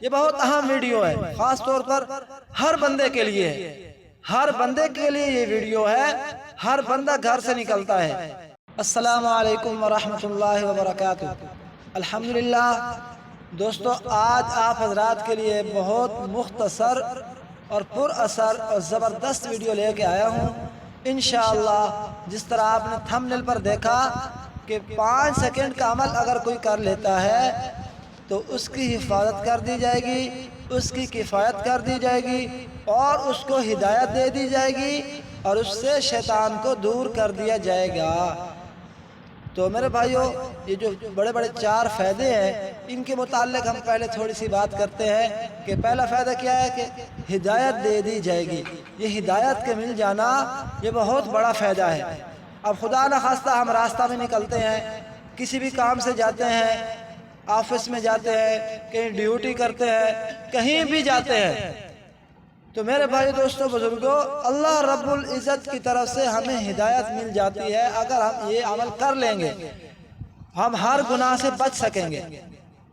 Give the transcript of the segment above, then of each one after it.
یہ بہت اہم ویڈیو ہے، خاص طور پر ہر بندے کے لیے ہے، ہر بندے کے لیے یہ ویڈیو ہے، ہر بندہ گھر سے نکلتا ہے۔ السلام علیکم ورحمۃ اللہ وبرکاتہ۔ الحمدللہ دوستو، آج آپ حضرات کے لیے بہت مختصر اور پر اثر اور زبردست ویڈیو لے کے آیا ہوں۔ انشاءاللہ جس طرح آپ نے تھمبنیل پر دیکھا کہ 5 سیکنڈ کا عمل اگر کوئی کر لیتا ہے تو اس کی حفاظت کر دی جائے گی، اس کی کفایت کر دی جائے گی اور اس کو ہدایت دے دی جائے گی اور اس سے شیطان کو دور کر دیا جائے گا۔ تو میرے بھائیوں، یہ جو بڑے بڑے 4 فائدے ہیں ان کے متعلق ہم پہلے تھوڑی سی بات کرتے ہیں کہ پہلا فائدہ کیا ہے کہ ہدایت دے دی جائے گی۔ یہ ہدایت کے مل جانا یہ بہت بڑا فائدہ ہے۔ اب خدا نخواستہ ہم راستہ میں نکلتے ہیں، کسی بھی کام سے جاتے ہیں، آفس میں جاتے ہیں، کہیں ڈیوٹی کرتے ہیں، کہیں بھی جاتے ہیں، تو میرے بھائی دوستو بزرگوں، اللہ رب العزت کی طرف سے ہمیں ہدایت مل جاتی ہے۔ اگر ہم یہ عمل کر لیں گے ہم ہر گناہ سے بچ سکیں گے،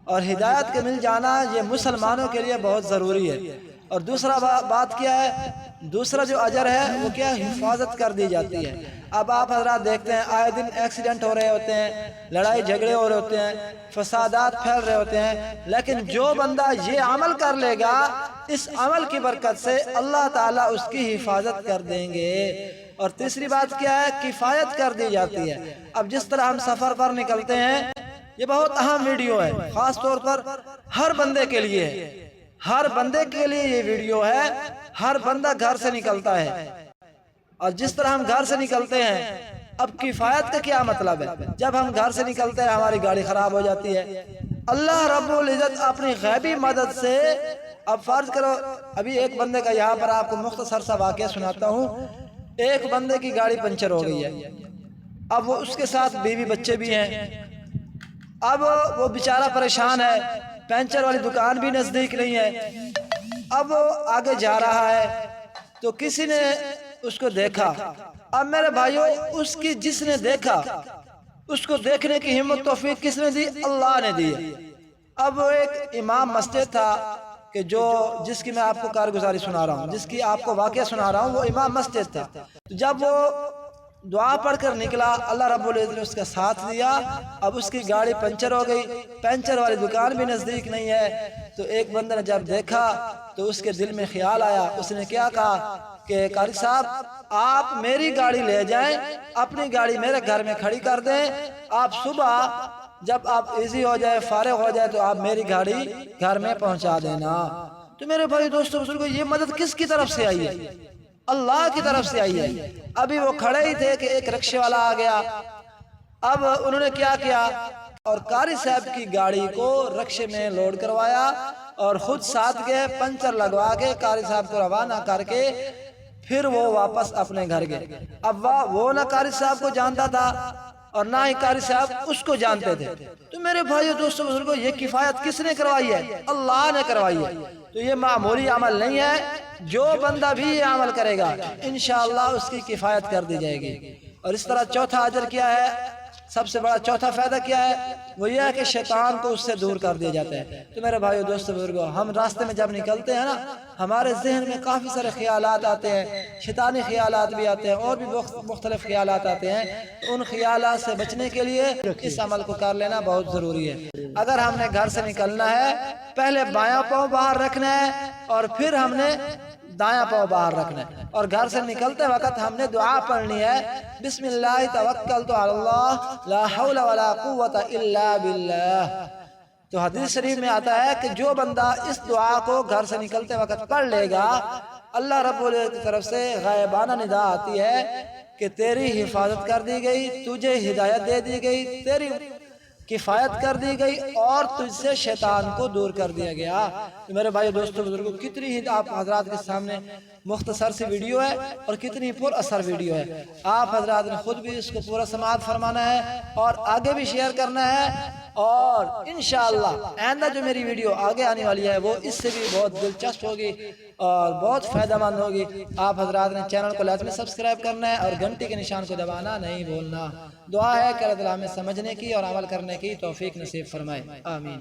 اور ہدایت کے مل جانا یہ مسلمانوں کے لیے بہت ضروری ہے۔ اور دوسرا بات کیا ہے، دوسرا جو اجر ہے وہ کیا، حفاظت کر دی جاتی ہے۔ اب آپ حضرات دیکھتے ہیں آئے دن ایکسیڈنٹ ہو رہے ہوتے ہیں، لڑائی جھگڑے ہو رہے ہوتے ہیں، فسادات پھیل رہے ہوتے ہیں، لیکن جو بندہ یہ عمل کر لے گا اس عمل کی برکت سے اللہ تعالیٰ اس کی حفاظت کر دیں گے۔ اور تیسری بات کیا ہے، کفایت کر دی جاتی ہے۔ اب جس طرح ہم سفر پر نکلتے ہیں، یہ بہت اہم ویڈیو ہے، خاص طور پر ہر بندے کے لیے ہے، ہر بندے کے لیے یہ ویڈیو ہے، ہر بندہ گھر سے نکلتا ہے۔ اور جس طرح ہم گھر سے نکلتے ہیں، اب کفایت کا کیا مطلب ہے، جب ہم گھر سے نکلتے ہیں ہماری گاڑی خراب ہو جاتی ہے، اللہ رب العزت اپنی غیبی مدد سے، اب فرض کرو ابھی ایک بندے کا یہاں پر آپ کو مختصر سا واقعہ سناتا ہوں۔ ایک بندے کی گاڑی پنچر ہو گئی ہے، اب وہ اس کے ساتھ بیوی بچے بھی ہیں، اب وہ بیچارہ پریشان ہے، پنچر والی دکان بھی نزدیک نہیں ہے، اب وہ آگے جا رہا ہے تو کسی نے اس کو دیکھا۔ اب میرے بھائیوں، اس کی جس نے دیکھا اس کو دیکھنے کی ہمت توفیق کس نے دی، اللہ نے دی۔ اب وہ ایک امام مسجد تھا کہ جس کی میں آپ کو کارگزاری سنا رہا ہوں، جس کی آپ کو واقعہ سنا رہا ہوں، وہ امام مسجد تھا۔ جب وہ دعا پڑھ کر نکلا، اللہ رب العزت نے اس کا ساتھ دیا۔ اب اس کی گاڑی پنچر ہو گئی، پنچر والی دکان بھی نزدیک نہیں ہے، تو ایک بندے نے جب دیکھا تو اس کے دل میں خیال آیا، اس نے کیا کہا کہ قاری صاحب آپ میری گاڑی لے جائیں، اپنی گاڑی میرے گھر میں کھڑی کر دیں، آپ صبح جب آپ ایزی ہو جائے، فارغ ہو جائے، تو آپ میری گاڑی گھر میں پہنچا دینا۔ تو میرے بھائی دوستو بزرگو، یہ مدد کس کی طرف سے آئی ہے، اللہ کی طرف سے آئی ہے۔ ابھی وہ کھڑے ہی تھے کہ ایک رکشے والا آ گیا، اب انہوں نے کیا کیا، اور قاری صاحب کی گاڑی کو رکشے میں لوڈ کروایا اور خود ساتھ گئے، پنچر لگوا کے قاری صاحب کو روانہ کر کے پھر وہ واپس اپنے گھر گئے۔ اب وہ نہ قاری صاحب کو جانتا تھا اور نہ ہی قاری صاحب اس کو جانتے تھے۔ تو میرے بھائیو دوستو بزرگو، یہ کفایت کس نے کروائی ہے، اللہ نے کروائی ہے۔ تو یہ معمولی عمل نہیں ہے، جو بندہ بھی یہ عمل کرے گا انشاءاللہ اس کی کفایت کر دی جائے گی۔ اور اس طرح چوتھا اجر کیا ہے، سب سے بڑا چوتھا فائدہ کیا ہے، وہ یہ ہے کہ شیطان کو اس سے دور کر دیا جاتا ہے۔ تو میرے بھائیو دوستو بزرگو، ہم راستے میں جب نکلتے ہیں نا، ہمارے ذہن میں کافی سارے خیالات آتے ہیں، شیطانی خیالات بھی آتے ہیں اور بھی مختلف خیالات آتے ہیں۔ ان خیالات سے بچنے کے لیے اس عمل کو کر لینا بہت ضروری ہے۔ اگر ہم نے گھر سے نکلنا ہے، پہلے بایاں پاؤں باہر رکھنا ہے اور پھر ہم نے دایاں پاؤں باہر رکھنا ہے، اور گھر سے نکلتے وقت ہم نے دعا پڑھنی ہے، بسم اللہ توکلت علی اللہ لا حول ولا قوت الا باللہ۔ تو حدیث شریف میں آتا ہے کہ جو بندہ اس دعا کو گھر سے نکلتے وقت پڑھ لے گا، اللہ رب العزت کی طرف سے غائبانہ ندا آتی ہے کہ تیری حفاظت کر دی گئی، تجھے ہدایت دے دی گئی، تیری کفایت کر دی گئی اور تجھ سے شیطان کو دور کر دیا گیا۔ تو میرے بھائی دوستو بزرگوں، کتنی ہی آپ حضرات کے سامنے مختصر سی ویڈیو ہے اور کتنی پر اثر ویڈیو ہے۔ آپ حضرات نے خود بھی اس کو پورا سماعت فرمانا ہے اور آگے بھی شیئر کرنا ہے، اور انشاءاللہ آئندہ جو میری ویڈیو آگے آنے والی ہے وہ اس سے بھی بہت دلچسپ ہوگی اور بہت فائدہ مند ہوگی۔ آپ حضرات نے چینل کو لازمی سبسکرائب کرنا ہے اور گھنٹی کے نشان کو دبانا نہیں بھولنا۔ دعا ہے کہ اللہ تعالیٰ ہمیں سمجھنے کی اور عمل کرنے کی توفیق نصیب فرمائے، آمین۔